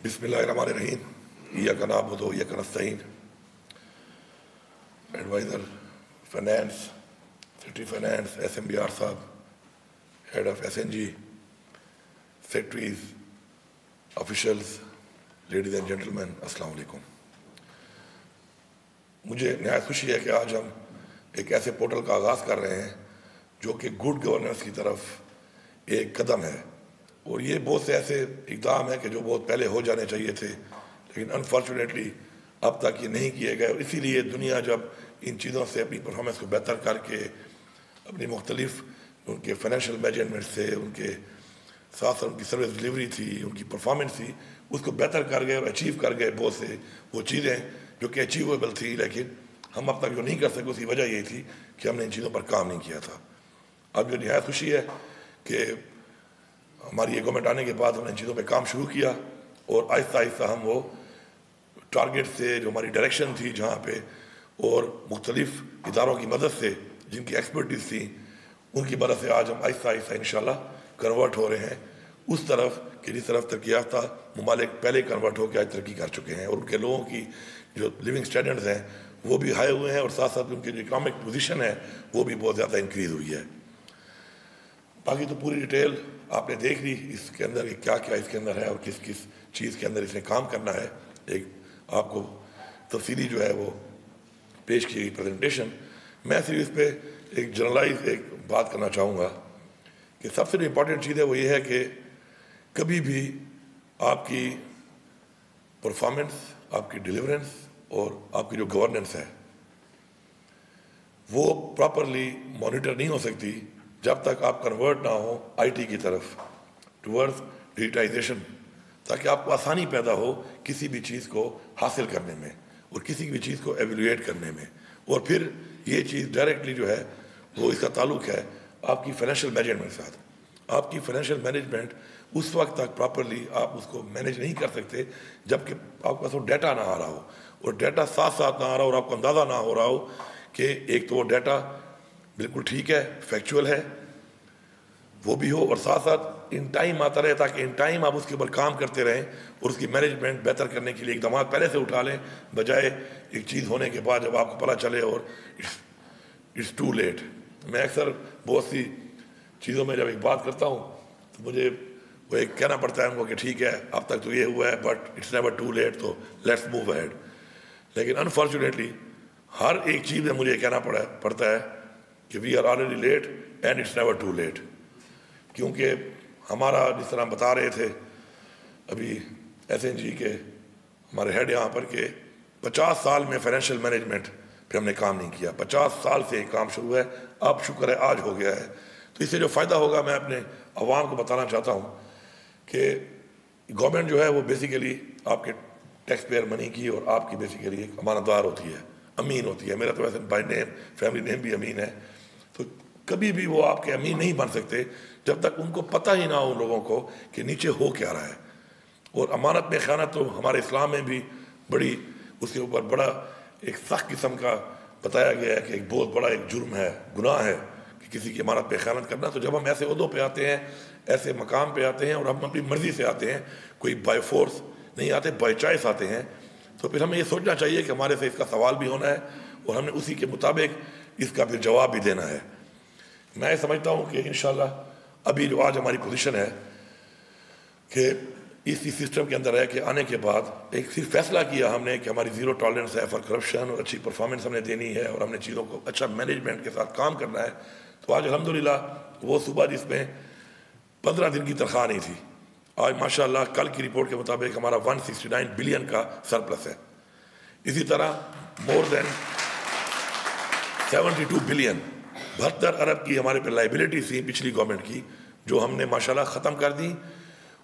بسم اللہ الرحمن الرحیم. ایاک نعبد و ایاک نستعین. Adviser finance, city finance S M B R sahib, head of S N G, secretaries, officials, ladies and gentlemen, السلام علیکم. مجھے نہایت خوشی ہے کہ آج ہم ایک ایسے پورٹل کا آغاز کر رہے ہیں جو کہ گڈ گورننس کی طرف ایک قدم ہے، اور یہ بہت سے ایسے اقدام ہیں کہ جو بہت پہلے ہو جانے چاہیے تھے، لیکن انفارچونیٹلی اب تک یہ نہیں کیے گئے. اور اسی لیے دنیا جب ان چیزوں سے اپنی پرفارمنس کو بہتر کر کے اپنی مختلف ان کے فائنینشیل میجرمنٹ سے، ان کے ساتھ ان کی سروس ڈلیوری تھی، ان کی پرفارمنس تھی، اس کو بہتر کر گئے اور اچیو کر گئے بہت سے وہ چیزیں جو کہ اچیویبل تھی، لیکن ہم اب تک جو نہیں کر سکے اس کی وجہ یہ تھی کہ ہم نے ان چیزوں پر کام نہیں کیا تھا. اب یہ نہایت خوشی ہے کہ ہماری یہ گورنمنٹ آنے کے بعد ہم نے ان چیزوں پہ کام شروع کیا، اور آہستہ آہستہ ہم وہ ٹارگیٹ سے جو ہماری ڈائریکشن تھی جہاں پہ، اور مختلف اداروں کی مدد سے جن کی ایکسپرٹیز تھی، ان کی مدد سے آج ہم آہستہ آہستہ انشاءاللہ کنورٹ ہو رہے ہیں اس طرف کہ جس طرف ترقی یافتہ ممالک پہلے کنورٹ ہو کے آج ترقی کر چکے ہیں، اور ان کے لوگوں کی جو لیونگ اسٹینڈرڈز ہیں وہ بھی ہائی ہوئے ہیں، اور ساتھ ساتھ ان کی جو اکنامک پوزیشن ہے وہ بھی بہت زیادہ انکریز ہوئی ہے. باقی تو پوری ڈیٹیل آپ نے دیکھ لی اس کے اندر کہ کیا کیا اس کے اندر ہے اور کس کس چیز کے اندر اس نے کام کرنا ہے. ایک آپ کو تفصیلی جو ہے وہ پیش کی گئی پریزنٹیشن. میں صرف اس پہ ایک جنرلائز ایک بات کرنا چاہوں گا کہ سب سے جو امپورٹنٹ چیز ہے وہ یہ ہے کہ کبھی بھی آپ کی پرفارمنس، آپ کی ڈیلیورنس اور آپ کی جو گورننس ہے وہ پراپرلی مانیٹر نہیں ہو سکتی جب تک آپ کنورٹ نہ ہو آئی ٹی کی طرف ٹورڈز ڈیجیٹائزیشن، تاکہ آپ کو آسانی پیدا ہو کسی بھی چیز کو حاصل کرنے میں اور کسی بھی چیز کو ایویلویٹ کرنے میں. اور پھر یہ چیز ڈائریکٹلی جو ہے وہ اس کا تعلق ہے آپ کی فائنینشیل مینجمنٹ کے ساتھ. آپ کی فائنینشیل مینجمنٹ اس وقت تک پراپرلی آپ اس کو مینیج نہیں کر سکتے جب کہ آپ کے پاس وہ ڈیٹا نہ آ رہا ہو، اور ڈیٹا ساتھ ساتھ نہ آ رہا ہو اور آپ کو اندازہ نہ ہو رہا ہو کہ ایک تو وہ ڈیٹا بالکل ٹھیک ہے، فیکچول ہے وہ بھی ہو، اور ساتھ ساتھ ان ٹائم آتا رہے تاکہ ان ٹائم آپ اس کے اوپر کام کرتے رہیں اور اس کی مینجمنٹ بہتر کرنے کے لیے اقدامات پہلے سے اٹھا لیں، بجائے ایک چیز ہونے کے بعد جب آپ کو پتہ چلے اور اٹس ٹو لیٹ. میں اکثر بہت سی چیزوں میں جب ایک بات کرتا ہوں تو مجھے وہ ایک کہنا پڑتا ہے ان کو کہ ٹھیک ہے اب تک تو یہ ہوا ہے but it's never too late, تو لیٹس موو اہیڈ. لیکن انفارچونیٹلی ہر ایک چیز میں مجھے یہ کہنا پڑتا ہے کہ we are already late and it's never too late. کیونکہ ہمارا جس طرح بتا رہے تھے ابھی ایس این جی کے ہمارے ہیڈ یہاں پر کہ 50 سال میں فائنینشیل مینجمنٹ پہ ہم نے کام نہیں کیا. 50 سال سے یہ کام شروع ہے، اب شکر ہے آج ہو گیا ہے. تو اس سے جو فائدہ ہوگا میں اپنے عوام کو بتانا چاہتا ہوں کہ گورنمنٹ جو ہے وہ بیسیکلی آپ کے ٹیکس پیئر منی کی اور آپ کی بیسیکلی ایک امانت دار ہوتی ہے، امین ہوتی ہے. میرا تو ویسے بائی نیم فیملی نیم بھی امین ہے. تو کبھی بھی وہ آپ کے امین نہیں بن سکتے جب تک ان کو پتہ ہی نہ ہو ان لوگوں کو کہ نیچے ہو کیا رہا ہے. اور امانت میں خیانت تو ہمارے اسلام میں بھی بڑی اس کے اوپر بڑا ایک سخت قسم کا بتایا گیا ہے کہ ایک بہت بڑا ایک جرم ہے، گناہ ہے کہ کسی کی امانت پہ خیانت کرنا. تو جب ہم ایسے عہدوں پہ آتے ہیں، ایسے مقام پہ آتے ہیں اور ہم اپنی مرضی سے آتے ہیں، کوئی بائی فورس نہیں آتے، بائی چوائس آتے ہیں، تو پھر ہمیں یہ سوچنا چاہیے کہ ہمارے سے اس کا سوال بھی ہونا ہے اور ہم نے اسی کے مطابق اس کا پھر جواب بھی دینا ہے. میں سمجھتا ہوں کہ انشاءاللہ ابھی جو آج ہماری پوزیشن ہے کہ اسی سسٹم کے اندر ہے کہ آنے کے بعد ایک صرف فیصلہ کیا ہم نے کہ ہماری زیرو ٹالرنس ہے فار کرپشن اور اچھی پرفارمنس ہم نے دینی ہے اور ہم نے چیزوں کو اچھا مینجمنٹ کے ساتھ کام کرنا ہے. تو آج الحمدللہ وہ صبح جس میں 15 دن کی تنخواہ نہیں تھی، آج ماشاءاللہ کل کی رپورٹ کے مطابق ہمارا 169 بلین کا سرپلس ہے. اسی طرح مور دین 72 بلین 72 ارب کی ہمارے پہ لائبلٹی تھی پچھلی گورنمنٹ کی، جو ہم نے ماشاءاللہ ختم کر دی.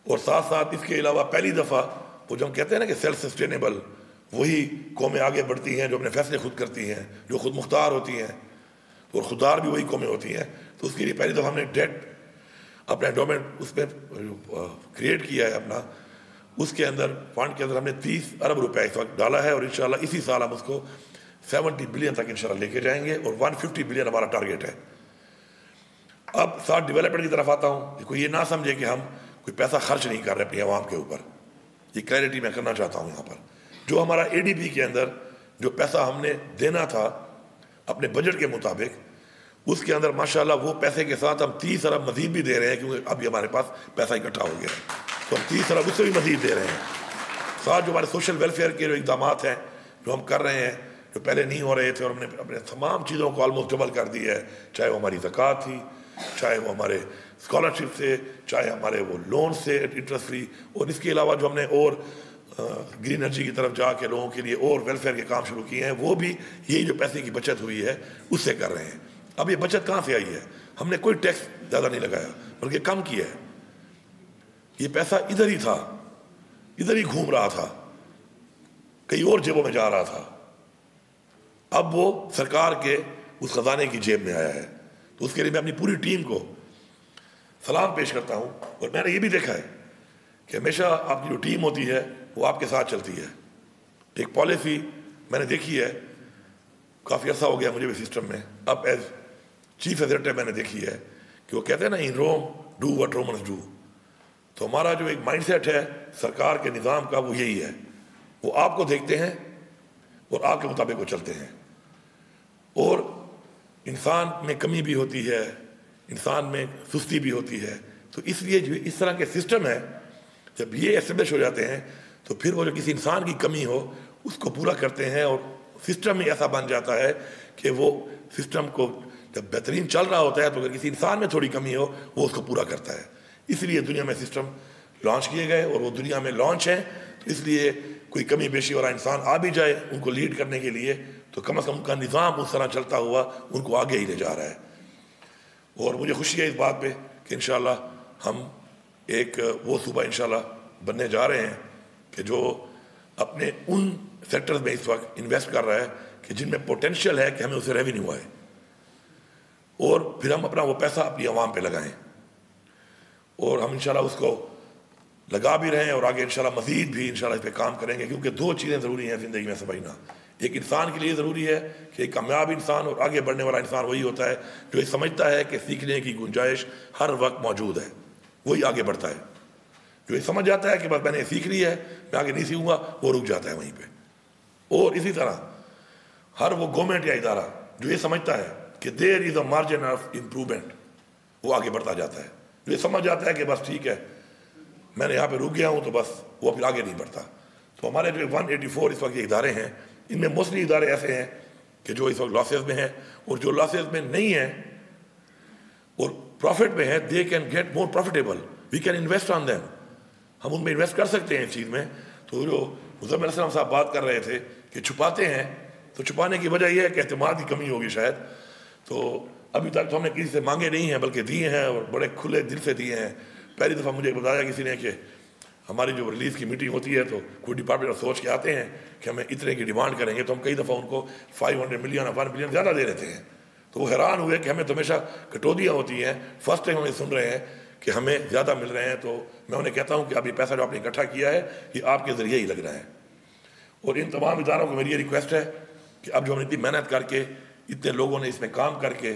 اور ساتھ ساتھ اس کے علاوہ پہلی دفعہ وہ جو ہم کہتے ہیں نا کہ سیلف سسٹینیبل، وہی قومیں آگے بڑھتی ہیں جو اپنے فیصلے خود کرتی ہیں، جو خود مختار ہوتی ہیں، اور خوددار بھی وہی قومیں ہوتی ہیں. تو اس کے لیے پہلی دفعہ ہم نے ڈیٹ اپنا انڈومنٹ اس میں کریٹ کیا ہے اپنا، اس کے اندر فنڈ کے اندر ہم نے 30 ارب روپے اس وقت ڈالا ہے، اور انشاءاللہ اسی سال ہم اس کو 70 بلین تک انشاءاللہ لے کے جائیں گے، اور 150 بلین ہمارا ٹارگیٹ ہے. اب ساتھ ڈیولپمنٹ کی طرف آتا ہوں کہ کوئی یہ نہ سمجھے کہ ہم کوئی پیسہ خرچ نہیں کر رہے اپنی عوام کے اوپر. یہ کلیئرٹی میں کرنا چاہتا ہوں یہاں پر. جو ہمارا ADB کے اندر جو پیسہ ہم نے دینا تھا اپنے بجٹ کے مطابق, اس کے اندر ماشاءاللہ وہ پیسے کے ساتھ ہم 30 ارب مزید بھی دے رہے ہیں, کیونکہ ابھی ہمارے پاس پیسہ اکٹھا ہو گیا ہے, تو ہم 30 ارب اس سے بھی مزید دے رہے ہیں. ساتھ جو ہمارے سوشل ویلفیئر کے جو اقدامات ہیں جو ہم کر رہے ہیں, جو پہلے نہیں ہو رہے تھے, اور ہم نے اپنے تمام چیزوں کو آلموسٹ ڈبل کر دی ہے, چاہے وہ ہماری زکوٰۃ تھی, چاہے وہ ہمارے اسکالرشپ سے, چاہے ہمارے وہ لون سے انٹرسٹ فری, اور اس کے علاوہ جو ہم نے اور گرین انرجی کی طرف جا کے لوگوں کے لیے اور ویلفیئر کے کام شروع کیے ہیں, وہ بھی یہی جو پیسے کی بچت ہوئی ہے اس سے کر رہے ہیں. اب یہ بچت کہاں سے آئی ہے؟ ہم نے کوئی ٹیکس زیادہ نہیں لگایا بلکہ کم کیا ہے. یہ پیسہ ادھر ہی تھا, ادھر ہی گھوم رہا تھا, کئی اور جیبوں میں جا رہا تھا, اب وہ سرکار کے اس خزانے کی جیب میں آیا ہے. تو اس کے لیے میں اپنی پوری ٹیم کو سلام پیش کرتا ہوں. اور میں نے یہ بھی دیکھا ہے کہ ہمیشہ آپ کی جو ٹیم ہوتی ہے وہ آپ کے ساتھ چلتی ہے. ایک پالیسی میں نے دیکھی ہے, کافی عرصہ ہو گیا مجھے بھی سسٹم میں, اب ایز چیف ایگزیکٹو میں نے دیکھی ہے کہ وہ کہتے ہیں نا, ان روم ڈو وٹ رومنز ڈو. تو ہمارا جو ایک مائنڈ سیٹ ہے سرکار کے نظام کا وہ یہی ہے, وہ آپ کو دیکھتے ہیں اور آپ کے مطابق وہ چلتے ہیں. اور انسان میں کمی بھی ہوتی ہے, انسان میں سستی بھی ہوتی ہے, تو اس لیے جو اس طرح کے سسٹم ہے جب یہ اسٹیبلش ہو جاتے ہیں تو پھر وہ جو کسی انسان کی کمی ہو اس کو پورا کرتے ہیں, اور سسٹم ہی ایسا بن جاتا ہے کہ وہ سسٹم کو جب بہترین چل رہا ہوتا ہے تو اگر کسی انسان میں تھوڑی کمی ہو وہ اس کو پورا کرتا ہے. اس لیے دنیا میں سسٹم لانچ کیے گئے اور وہ دنیا میں لانچ ہیں, تو اس لیے کوئی کمی بیشی والا انسان آ بھی جائے ان کو لیڈ کرنے کے لیے تو کم از کم ان کا نظام اس طرح چلتا ہوا ان کو آگے ہی لے جا رہا ہے. اور مجھے خوشی ہے اس بات پہ کہ انشاءاللہ ہم ایک وہ صوبہ انشاءاللہ بننے جا رہے ہیں کہ جو اپنے ان سیکٹرز میں اس وقت انویسٹ کر رہا ہے کہ جن میں پوٹینشیل ہے کہ ہمیں اسے ریونیو آئے, اور پھر ہم اپنا وہ پیسہ اپنی عوام پہ لگائیں. اور ہم انشاءاللہ اس کو لگا بھی رہے ہیں اور آگے انشاءاللہ مزید بھی انشاءاللہ اس پہ کام کریں گے, کیونکہ 2 چیزیں ضروری ہیں زندگی میں سمجھنا. ایک انسان کے لیے ضروری ہے کہ ایک کامیاب انسان اور آگے بڑھنے والا انسان وہی ہوتا ہے جو یہ سمجھتا ہے کہ سیکھنے کی گنجائش ہر وقت موجود ہے, وہی آگے بڑھتا ہے. جو یہ سمجھ جاتا ہے کہ بس میں نے سیکھ لی ہے, میں آگے نہیں سیکھوں گا, وہ رک جاتا ہے وہیں پہ. اور اسی طرح ہر وہ گورنمنٹ یا ادارہ جو یہ سمجھتا ہے کہ دیر از اے مارجن آف امپرومنٹ, وہ آگے بڑھتا جاتا ہے. جو یہ سمجھ جاتا ہے کہ بس ٹھیک ہے میں نے یہاں پہ رک گیا ہوں تو بس وہ پھر آگے نہیں بڑھتا. تو ہمارے جو 184 اس وقت یہ ادارے ہیں, ان میں موسٹلی ادارے ایسے ہیں کہ جو اس وقت لاسز میں ہیں, اور جو لاسز میں نہیں ہیں اور پروفٹ میں ہیں, they can get more profitable, we can invest on them. ہم ان میں انویسٹ کر سکتے ہیں اس چیز میں. تو جو مزمل السلام صاحب بات کر رہے تھے کہ چھپاتے ہیں, تو چھپانے کی وجہ یہ ہے کہ اعتماد کی کمی ہوگی شاید. تو ابھی تک تو ہم نے کسی سے مانگے نہیں ہیں بلکہ دیے ہیں, اور بڑے کھلے دل سے دیے ہیں. پہلی دفعہ مجھے بتایا کسی نے کہ ہماری جو ریلیز کی میٹنگ ہوتی ہے تو کوئی ڈپارٹمنٹ سوچ کے آتے ہیں کہ ہمیں اتنے کی ڈیمانڈ کریں گے, تو ہم کئی دفعہ ان کو 500 ملین اور 1 بلین زیادہ دے دیتے ہیں. تو وہ حیران ہوئے کہ ہمیں تو ہمیشہ کٹوتیاں ہوتی ہیں, فرسٹ ٹائم ہمیں سن رہے ہیں کہ ہمیں زیادہ مل رہے ہیں. تو میں انہیں کہتا ہوں کہ اب یہ پیسہ جو آپ نے اکٹھا کیا ہے یہ آپ کے ذریعے ہی لگ رہا ہے. اور ان تمام اداروں کو میری یہ ریکویسٹ ہے کہ اب جو ہم نے اتنی محنت کر کے, اتنے لوگوں نے اس میں کام کر کے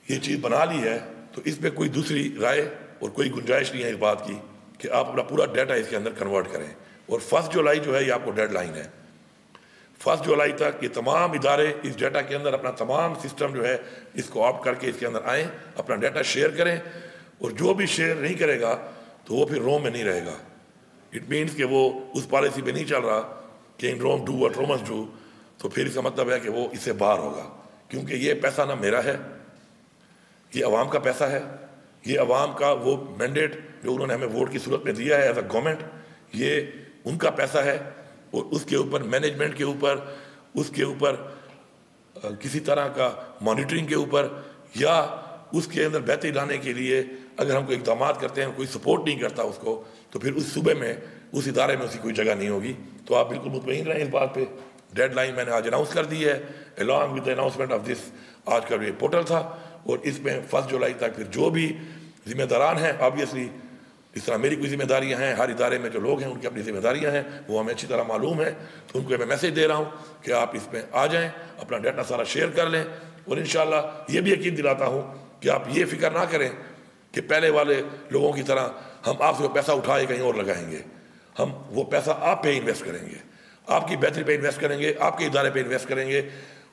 یہ چیز بنا لی ہے, تو اس پہ کوئی دوسری رائے اور کوئی گنجائش نہیں ہے اس بات کی کہ آپ اپنا پورا ڈیٹا اس کے اندر کنورٹ کریں. اور 1 جولائی جو ہے یہ آپ کو ڈیڈ لائن ہے. 1 جولائی تک یہ تمام ادارے اس ڈیٹا کے اندر اپنا تمام سسٹم جو ہے اس کو آپٹ کر کے اس کے اندر آئیں, اپنا ڈیٹا شیئر کریں. اور جو بھی شیئر نہیں کرے گا تو وہ پھر روم میں نہیں رہے گا. اٹ مینس کہ وہ اس پالیسی پہ نہیں چل رہا کہ ان روم ڈو وٹ رومنز ڈو, تو پھر اس کا مطلب ہے کہ وہ اس سے باہر ہوگا. کیونکہ یہ پیسہ نہ میرا ہے, یہ عوام کا پیسہ ہے, یہ عوام کا وہ مینڈیٹ جو انہوں نے ہمیں ووٹ کی صورت میں دیا ہے ایز اے گورنمنٹ, یہ ان کا پیسہ ہے. اور اس کے اوپر مینجمنٹ کے اوپر, اس کے اوپر کسی طرح کا مانیٹرنگ کے اوپر یا اس کے اندر بہتری لانے کے لیے اگر ہم کوئی اقدامات کرتے ہیں, کوئی سپورٹ نہیں کرتا اس کو, تو پھر اس صوبے میں اس ادارے میں اس کی کوئی جگہ نہیں ہوگی. تو آپ بالکل مطمئن رہیں اس بات پہ. ڈیڈ لائن میں نے آج اناؤنس کر دی ہے along with the announcement of this. آج کا یہ پورٹل تھا, اور اس میں 1 جولائی تک پھر جو بھی ذمہ داران ہیں, آبویسلی اس طرح میری کوئی ذمہ داریاں ہیں, ہر ادارے میں جو لوگ ہیں ان کی اپنی ذمہ داریاں ہیں, وہ ہمیں اچھی طرح معلوم ہے. تو ان کو میں میسیج دے رہا ہوں کہ آپ اس میں آ جائیں, اپنا ڈیٹا سارا شیئر کر لیں. اور انشاءاللہ یہ بھی یقین دلاتا ہوں کہ آپ یہ فکر نہ کریں کہ پہلے والے لوگوں کی طرح ہم آپ سے وہ پیسہ اٹھا کے کہیں اور لگائیں گے، ہم وہ پیسہ آپ پہ انویسٹ کریں گے، آپ کی بہتری پہ انویسٹ کریں گے، آپ کے ادارے پہ انویسٹ کریں گے،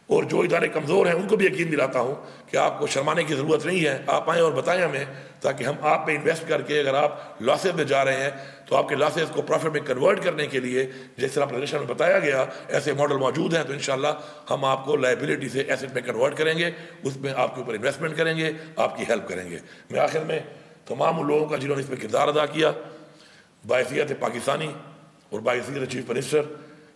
اور جو ادارے کمزور ہیں ان کو بھی یقین دلاتا ہوں کہ آپ کو شرمانے کی ضرورت نہیں ہے، آپ آئیں اور بتائیں ہمیں، تاکہ ہم آپ پہ انویسٹ کر کے اگر آپ لاسز میں جا رہے ہیں تو آپ کے لاسز کو پروفٹ میں کنورٹ کرنے کے لیے جس طرح پریزنٹیشن میں بتایا گیا ایسے ماڈل موجود ہیں، تو انشاءاللہ ہم آپ کو لائبلٹی سے ایسٹ میں کنورٹ کریں گے، اس میں آپ کے اوپر انویسٹمنٹ کریں گے، آپ کی ہیلپ کریں گے۔ میں آخر میں تمام ان لوگوں کا جنہوں نے اس میں کردار ادا کیا، باحیثیت پاکستانی اور باحیثیت چیف منسٹر،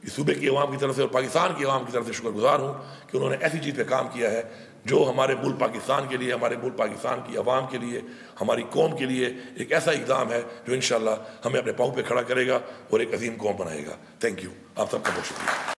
اس صوبے کی عوام کی طرف سے اور پاکستان کی عوام کی طرف سے شکر گزار ہوں کہ انہوں نے ایسی چیز پہ کام کیا ہے جو ہمارے ملک پاکستان کے لیے، ہمارے ملک پاکستان کی عوام کے لیے، ہماری قوم کے لیے ایک ایسا اقدام ہے جو انشاءاللہ ہمیں اپنے پاؤں پہ کھڑا کرے گا اور ایک عظیم قوم بنائے گا۔ تھینک یو، آپ سب کا بہت شکریہ۔